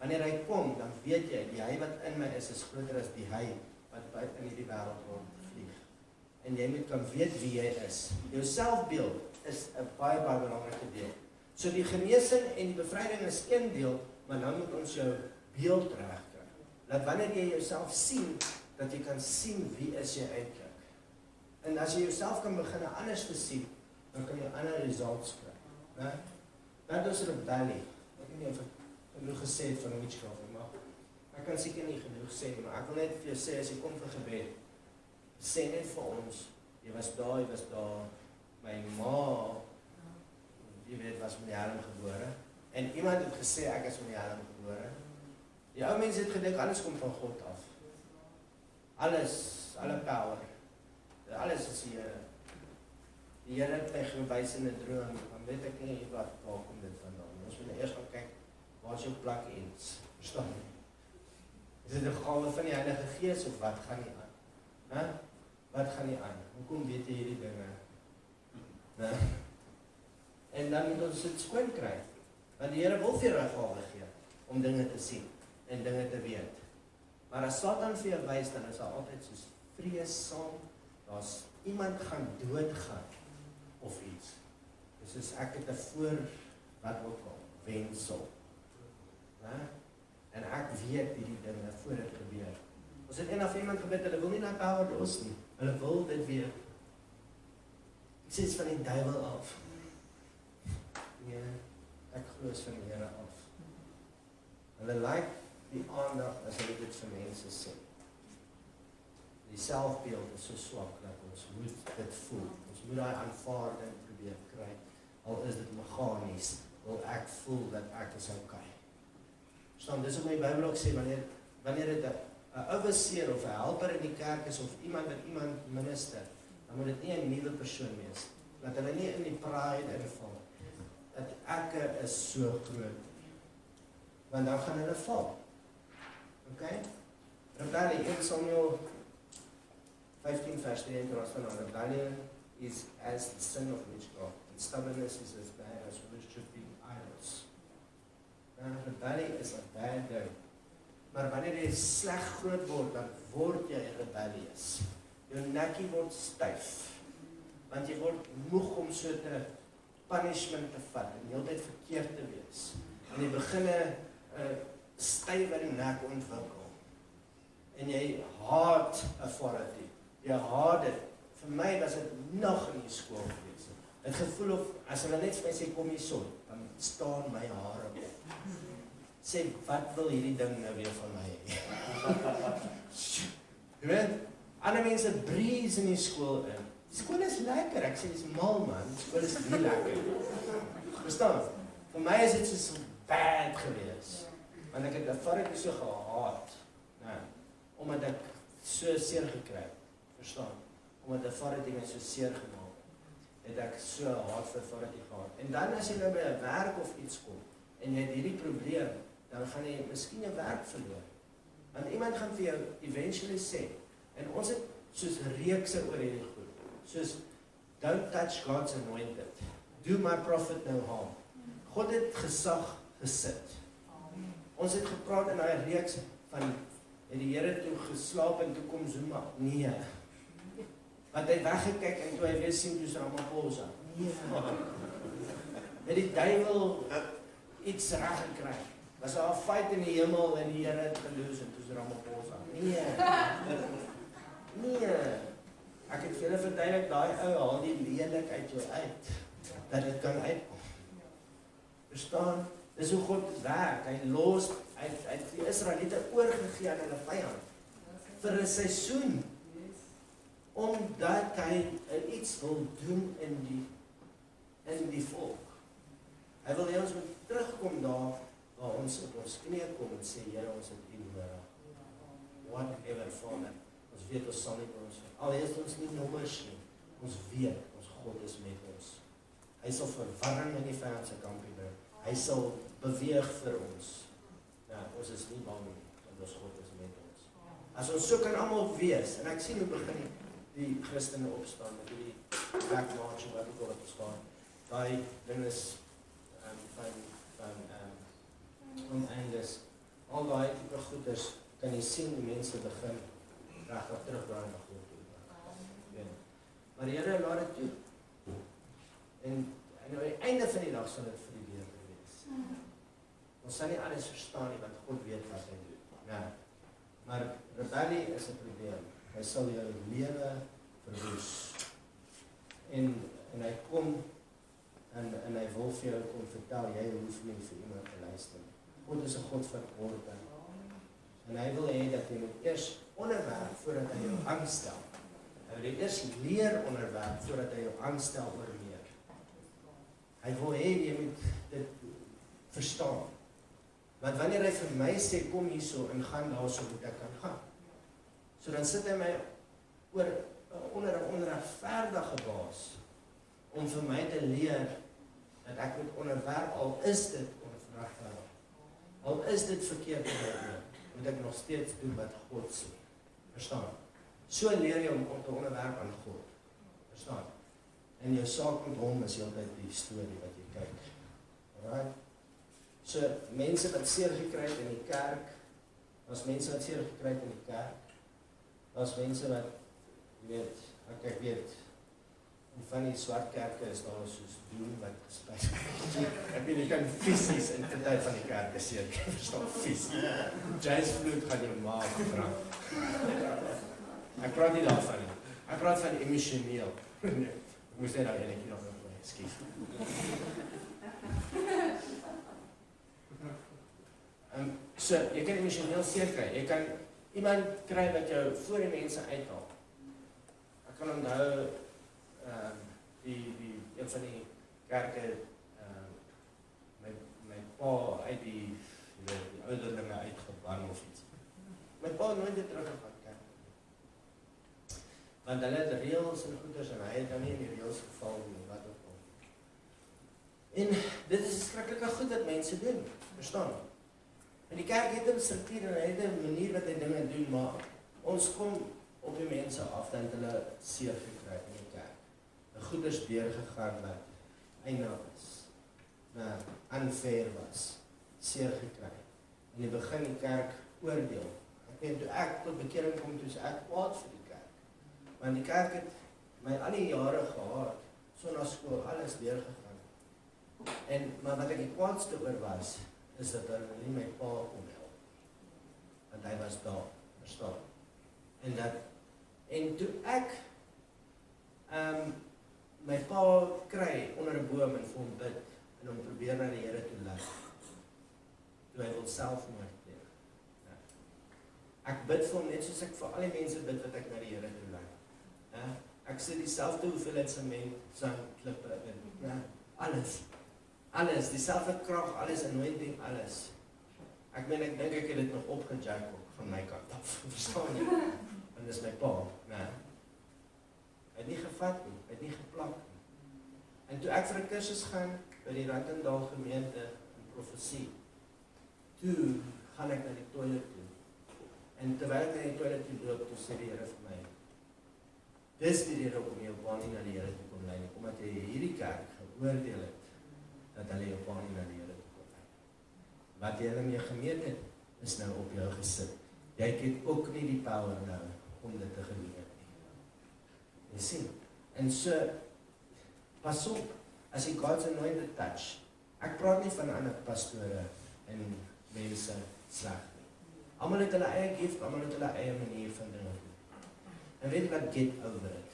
Wanneer hy kom, dan weet jy, die hy wat in my is groter as die hy wat buite in hierdie wêreld rondvlieg. En jy moet kan weet wie jy is. Jou selfbeeld is 'n baie belangrike deel. So die genesing en die bevryding is een deel, maar dan moet ons jou beeld regkry. Dat wanneer jy jouself sien, dat jy kan sien wie is jy eintlik. En as jy jouself kan begin anders te sien, dan kan jy ander results kry. Né? Dat is rebellie. Ek weet nie of ek genoeg gesê het van witchcraft, maar ek kan seker nie genoeg sê nie, maar ek wil net vir jou sê, as jy kom vir gebed, sê net vir ons, jy was daar, my ma, jy weet, was met die helm gebore, en iemand het gesê, ek is met die helm gebore. Die ou mense het gedink, alles kom van God af. Alles, alle power, alles is die Here. Die Here het my gewys in 'n droom, dan weet ek nie waar kom dit vandaan. Ons moet eers gaan kyk, waar is jou plek eens? Verstaan jy? Is dit 'n gawe van die Heilige Gees of wat gaan nie aan? Né? Wat gaan nie aan? Hoekom weet jy hierdie dinge? Né? En dan moet ons dit skoon kry. Want die Here wil vir jou 'n gawe gee om dinge te sien en dinge te weet. Maar as Satan vir jou wys, dan is daar altyd soos vrees saam. Daar's iemand gaan doodgaan of iets. Dis soos ek het 'n voor wat ook al wensel. Né? En ek weet hierdie dinge voor dit gebeur. Ons het eendag vir iemand gebid, hulle wil nie na power los nie. Hulle wil dit weer. Ek sê van die duiwel af. Nee, ek glo van die Here af. Hulle like die aandag as hulle dit vir mense sê. Die selfbeeld is so swak dat ons moet dit voel. Ons moet daai aanvaarding probeer kry. Al is dit meganies, wil ek voel dat ek is okay. Verstaan, dis wat my Bybel ook sê, wanneer dit 'n overseer of 'n helper in die kerk is, of iemand wat iemand minister, dan moet dit nie 'n nuwe persoon wees. Dat hulle nie in die pride inval. Dat ek is so groot. Want dan gaan hulle val. Okay? Rebellie, 1 Samuel 15 vers 3 en van rebellion is as the sin of witchcraft, and stubbornness is as bad as worshipping idols. Rebellie is 'n bad ding. Maar wanneer jy sleg groot word, dan word jy rebellious. Jou nekkie word styf. Want jy word moeg om so te punishment te vat en heeltyd verkeerd te wees. En jy begin 'n stywe nek ontwikkel. En jy haat authority. Jy haat dit. Vir my was dit nog in die skool gewees. Het gevoel of, as hulle net vir my sê, kom hier so, dan staan my hare op. Sê, wat wil hierdie ding nou weer van my hê? Jy weet, ander mense breeze in die skool in. Skool is lekker, ek sê, dis mal man, skool is nie lekker. Verstaan? Vir my is dit so bad gewees. Want ek het authority so gehaat. Omdat ek so seer gekry het. Verstaan? Omdat authority my so seer gemaak het ek so haat vir authority gehad. En dan as jy nou by 'n werk of iets kom, en jy het hierdie probleem, dan gaan jy miskien jou werk verloor. Want iemand gaan vir jou eventually sê, en ons het soos reekse oor hierdie goed, soos, don't touch God's anointed, do my prophet no harm. God het gesag gesit. Ons het gepraat in daai reeks van, en die Here toe geslaap en toe kom Zuma. Nee. Want hy weggekyk en toe hy weer sien toe Ramaphosa. Nee. Het die duiwel iets reg gekry. Was daar 'n fight in die hemel en die Here het geloos en toe Ramaphosa. Nee. Nee. Ek het vir julle verduidelik, daai ou haal die lelik uit jou uit. Dat dit kan uitkom. Verstaan? Dis hoe God werk. Hy los uit die Israeliete oorgegee aan hulle vyand vir 'n seisoen, omdat hy iets wil doen in die volk. Hy wil hê ons moet terugkom daar waar ons op ons knieë kom en sê, Here, ons het U nodig. Whatever, Vader. Ons weet ons sal nie by ons vat. Al is ons nie nommers nie. Ons weet ons God is met ons. Hy sal verwarring in die vyand se kampie bring. Hy sal beweeg vir ons. Ja, ons is nie bang nie, want ons God is met ons. As ons so kan almal wees, en ek sien hoe begin die Christene opstaan, met die back march, wat ook al het staan, daai ding is oneindig, al daai tipe goeders, kan jy sien die mense begin regtig terugdraai na God toe. Ja. Maar die Here laat dit toe. En aan die einde van die dag sal dit vir die beter wees. Ons sal nie alles verstaan nie, want God weet wat hy doen. Ja. Maar rebellie is 'n probleem. Hy sal jou lewe verwoes. En hy kom en hy wil vir jou kom vertel, jy hoef nie vir iemand te luister. God is 'n God van orde. En hy wil hê dat jy moet eers onderwerp voordat hy jou aanstel. Hy wil eers leer onderwerp voordat hy jou aanstel oor meer. Hy wil hê jy moet dit verstaan. Want wanneer hy vir my sê, kom hierso en gaan daarso moet ek kan gaan. So dan sit hy my onder 'n onregverdige baas om vir my te leer dat ek moet onderwerp, al is dit onregverdig. Al is dit verkeerd in my oë, moet ek nog steeds doen wat God sê. Verstaan? So leer jy om te onderwerp aan God. Verstaan? En jou saak met hom is heeltyd die storie wat jy kyk. Alright? So, mense wat seer gekry het in die kerk, as mense wat seer gekry het in die kerk, as mense wat, jy weet, ek weet, van die swart kerke is daar soos doen wat gespijs. Ek weet, jy kan visies in die tyd van die kerke seer, ek verstaan visie. James Bloed gaan jou maag verbrand. Ek praat nie daarvan nie. Ek praat van emosioneel. Ek moes net daar enetjie nog skief. So, jy kan emosioneel seer kry. Jy kan iemand kry wat jou voor die mense uithaal. Ek kan onthou een van die kerke my pa uit die ouderlinge uitgeban of iets. My pa nooit weer teruggegaan kerk. Want hulle het reëls en goeders en hy het dan nie in die reëls geval nie, wat ook al. En dit is skrikkelike goed wat mense doen, verstaan? En die kerk het 'n struktuur en hy het 'n manier wat hy dinge doen, maar ons kom op die mense af, dan het hulle seer gekry in die kerk. En goeders deurgegaan wat eienaar was, unfair was, seer gekry. En die begin die kerk oordeel. Ek weet, toe ek tot bekering kom, toe is ek kwaad vir die kerk. Want die kerk het my al die jare gehad, sonnaskool, alles deurgegaan. Maar wat ek die kwaadste oor was, is dat hulle nie my pa kon help. Want hy was daar, verstaan. En toe ek my pa kry onder 'n boom en vir hom bid en hom probeer na die Here toe lei. Toe hy wil selfmoord pleeg. Ek bid vir hom net soos ek vir al die mense bid wat ek na die Here toe lei. Ek sit dieselfde hoeveelheid sement, sand, klippe in. Alles, dieselfde krag, alles, anointing, alles. Ek dink ek het dit nog opgejack ook van my kant af. Verstaan jy? Want dis my pa, Hy het nie gevat nie, hy het nie geplak nie. En toe ek vir 'n kursus gaan by die Randendal gemeente in profesie, toe gaan ek na die toilet toe. En terwyl ek na die toilet toe loop, toe sê die Here vir my, dis die rede om jou pa nie na die Here toe kom lei nie, omdat jy hierdie kerk geoordeel het, dat hulle jou pa nie na die Here toe kom lei. Wat jy hulle mee gemeet het, is nou op jou gesit. Jy het ook nie die power nou om dit te gedoen het nie. Jy sien, en so, pas op, as jy God's anointed touch, ek praat nie van ander pastore en mense sleg nie. Almal het hulle eie gift, almal het hulle eie manier van dinge doen. En weet wat, get over it.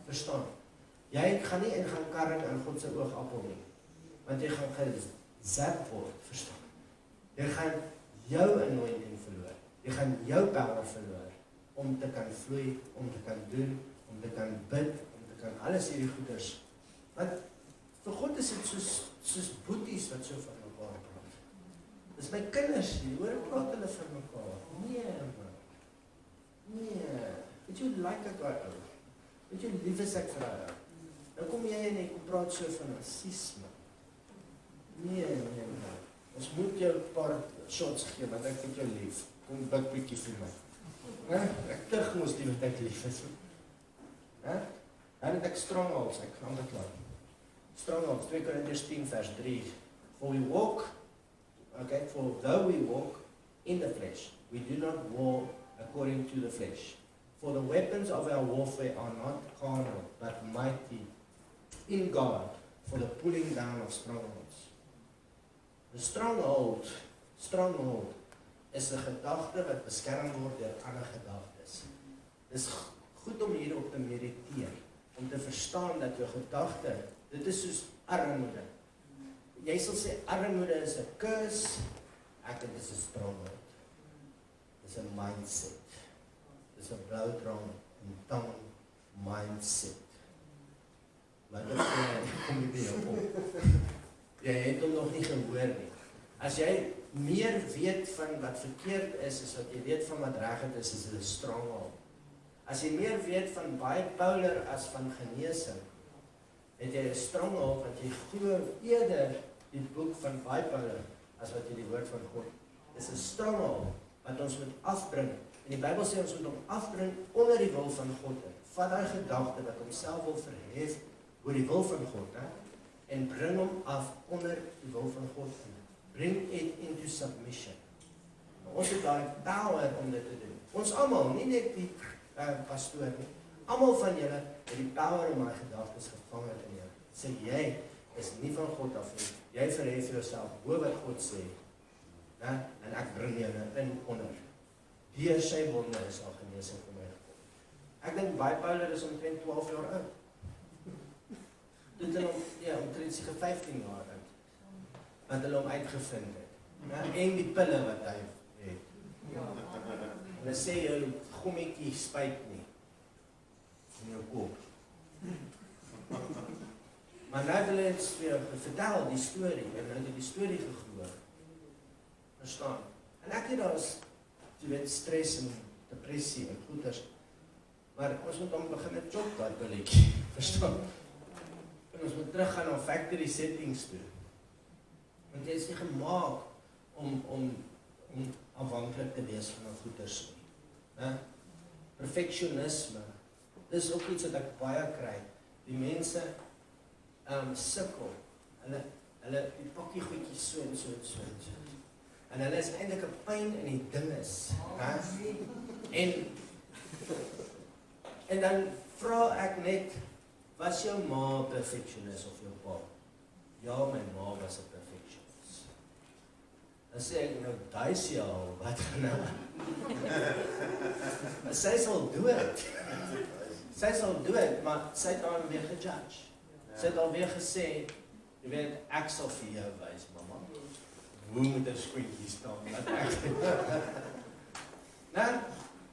Verstaan? Jy gaan nie in gaan karring aan God se oogappel nie, want jy gaan gezap word, verstaan? Jy gaan jou anointing verloor, jy gaan jou power verloor, om te kan vloei, om te kan doen, om te kan bid, om te kan alles hierdie goeders. Want vir God is dit soos boeties wat so van mekaar praat. Dis my kinders hier, hoor praat hulle van mekaar. Nee, man. Nee. Weet jy hoe like ek daai ou? Weet jy hoe lief is ek vir daai ou? Nou kom jy en ek praat so van rasisme. Nee, man. Ons moet jou 'n paar shots gee, want ek het jou lief. Kom bid bietjie vir my. Ek tug mos die wat ek lief is. Dan het ek strongholds, ek gaan dit laat. Strongholds, 2 Korintiërs 10 vers 3. For though we walk in the flesh. We do not war according to the flesh. For the weapons of our warfare are not carnal, but mighty in God for the pulling down of strongholds. The stronghold is 'n gedagte wat beskerm word deur ander gedagtes. Dis goed om hierop te mediteer, om te verstaan dat jou gedagte, dit is soos armoede. Jy sal sê armoede is 'n curse, ek dink dit is 'n stronghold. Dis 'n mindset. Dis 'n blauwdrong en tang mindset. Maar dit kom nie weer op. Jy het hom nog nie gehoor nie. As jy meer weet van wat verkeerd is wat jy weet van wat reg is dit 'n stronghold. As jy meer weet van bipolar as van genesing, het jy 'n stronghold want jy glo eerder die boek van bipolar as wat jy die woord van God. Dis 'n stronghold wat ons moet afbring. En die Bybel sê ons moet hom afbring onder die wil van God in. Vat daai gedagte wat homself wil verhef oor die wil van God, en bring hom af onder die wil van God in. Bring it into submission. Ons het daai power om dit te doen. Ons almal, nie net die pastoor nie. Almal van julle het die power om my gedagtes gevang in jou. Sê jy is nie van God af nie. Jy verhef jouself bo wat God sê. En ek bring julle in onder. Deur sy wonde is al genesing vir my gekom. Ek dink bipolar is omtrent 12 jaar oud. Dit hulle omtrent seker 15 jaar oud. Wat hulle hom uitgevind het. En die pille wat hy het. En hulle sê jou gommetjie spuit nie in jou kop. Maar nou wil ek weer vertel die storie, en nou het die storie geglo. Verstaan? En ek het daar's, jy weet, stres en depressie en goeders, maar ons moet dan begin met chop daai pilletjie, verstaan? En ons moet teruggaan na factory settings toe. Want jy is nie gemaak om afhanklik te wees van goeders nie. Perfectionisme, dis ook iets wat ek baie kry. Die mense sukkel, hulle die pakkie goedjies so en so. En hulle is eintlik 'n pyn in die dinges. En dan vra ek net, was jou ma perfectionist of jou pa? Ja, my ma was 'n perfectionist. Dan sê ek nou, daai jou, wat nou? Sy sal dood. Sy sal dood, maar sy het dan weer gejudge. Sy het alweer gesê, jy weet, ek sal vir jou wys, mamma. Hoe moet 'n skoentjie staan? Wat ek nou,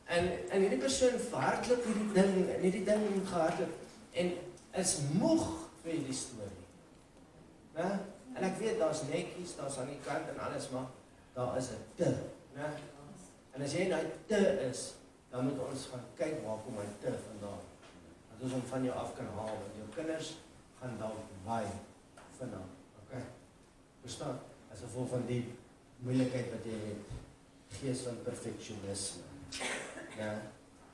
en hierdie persoon verhardloop hierdie ding gehardloop, en is moeg vir die storie. En ek weet, daar's netjies, daar's aan die kant en alles, maar daar is 'n te. En as jy daai te is, dan moet ons gaan kyk waar kom hy te vandaan. Dat ons hom van jou af kan haal, want jou kinders gaan dalk waai vandaan. Okay? Verstaan? As gevolg van die moeilikheid wat jy het, gees van perfectionisme.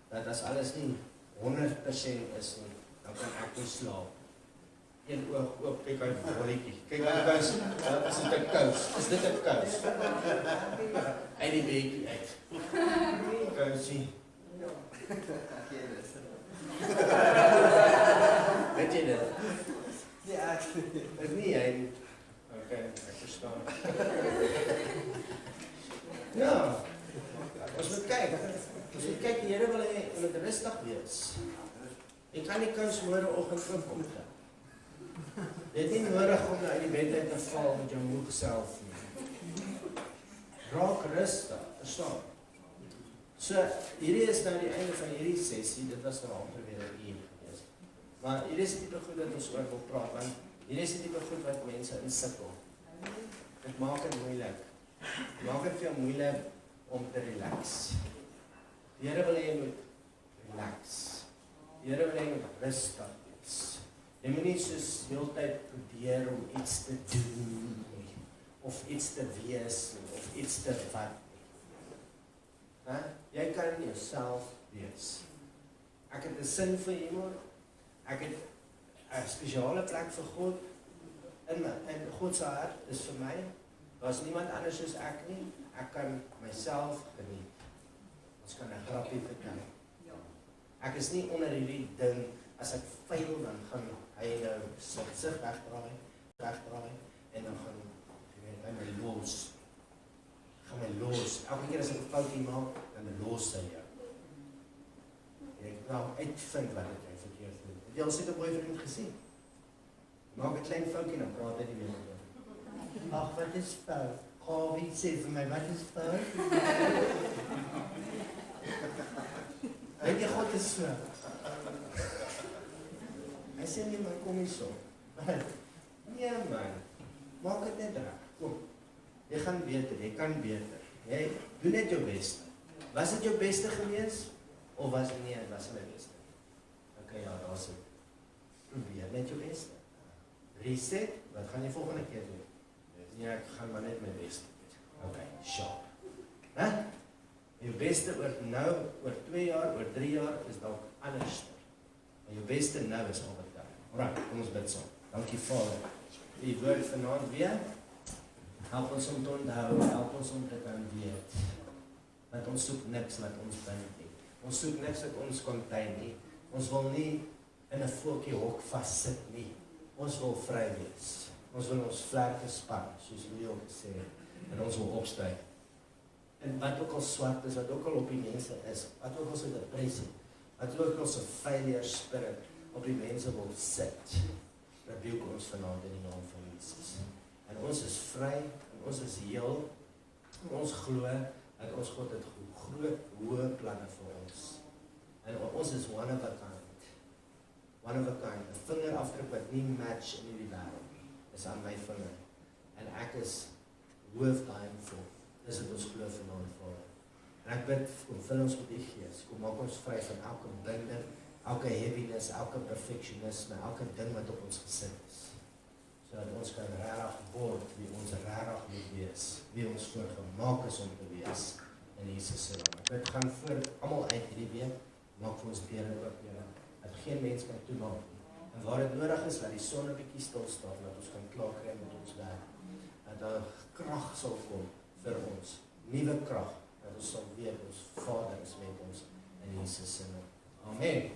Dat as alles nie 100% is nie, dan kan ek nie slaap. Een oog oop, kyk hy bolletjie. Kyk my kous, is dit 'n kous? Is dit 'n kous? Uit die beetjie uit. Kousie. Weet jy dit? Ja, is nie hy. Okay, ek verstaan. Ja, ons moet kyk. Die Here wil hê jy moet rustig wees. Jy kan nie kous môreoggend kom. Jy het nie nodig om uit die bed uit te val met jou moeg self nie. Raak rustig, verstaan. So, hierdie is nou die einde van hierdie sessie, dit was nou amper weer 'n uur gewees. Maar hierdie is die tipe goed wat ons oor wil praat, want hierdie is die tipe goed wat mense insukkel. Dit maak dit moeilik. Dit maak dit vir jou moeilik om te relax. Die Here wil hê jy moet relax. Die Here wil hê jy moet rustig wees. Jy moet nie soos heeltyd probeer om iets te doen, of iets te wees, of iets te vat. Jy kan jouself wees. Ek het 'n sin vir humor. Ek het 'n spesiale plek vir God in God se hart is vir my, Daar's niemand anders soos ek nie. Ek kan myself geniet. Ons kan 'n grappie vertel. Ek is nie onder hierdie ding, as ek fail, dan gaan hy nou sy wegdraai, en dan gaan hy my los. Gaan my los. Elke keer as ek 'n foutjie maak, dan los hy jou. En ek nou uitvind wat jy verkeerd doen. Het jy al sy 'n boyfriend gesien? Maak 'n klein foutjie, dan praat hy nie meer met jou. Ag, wat is fout? Gawie sê vir my, wat is fout? Weet jy, God is so. Hy sê nie, maar kom hier so. Nee man, maak het net reg. Kom, jy gaan beter, jy kan beter. Jy doen net jou beste. Was dit jou beste gewees? Of was het nie, was het my beste? Ok, ja, daar is het. Probeer net jou beste. Reset, wat gaan jy volgende keer doen? Nee, ek gaan maar net my beste doen. Ok, sharp. Jou beste oor nou, oor 2 jaar, oor 3 jaar, is dalk anders. Maar jou beste nou is al wat daar. Alright, kom ons bid saam. Dankie Vader. Die woord vanaand weer. Help ons om te onthou, help ons om te kan weet. Want ons soek niks wat ons bind nie. Ons soek niks wat ons contain nie. Ons wil nie in 'n voeltjie hok vassit nie. Ons wil vry wees. Ons wil ons vlerke span, soos Louis ook gesê het. En ons wil opstyg. En wat ook al swart is, wat ook al op die mense is, wat ook al sy depressie, wat ook al sy failure spirit op die mense wil sit, rebuke ons vanaand in die naam van Jesus. En ons is vry, en ons is heel, en ons glo, dat ons God het groot, hoë planne vir ons. En ons is one of a kind. One of a kind. 'n vingerafdruk wat nie match in die wêreld is aan my vinger. En ek is worth dying for. Dis wat ons glo vanaand, Vader. En ek bid, kom vul ons met die Gees, kom maak ons vry van elke binding, elke heaviness, elke perfectionisme, elke ding wat op ons gesit is. Sodat ons kan regtig word wie ons regtig moet wees, wie ons voorgemaak is om te wees in Jesus se naam. Ek bid, gaan voor almal uit hierdie week, maak vir ons deure oop, Here, dat geen mens kan toemaak nie. En waar dit nodig is, laat die son 'n bietjie stil staan, dat ons kan klaar kry met ons werk. Dat daar krag sal kom vir ons, nuwe krag, dat ons sal weet, ons Vader is met ons in Jesus se naam. Amen.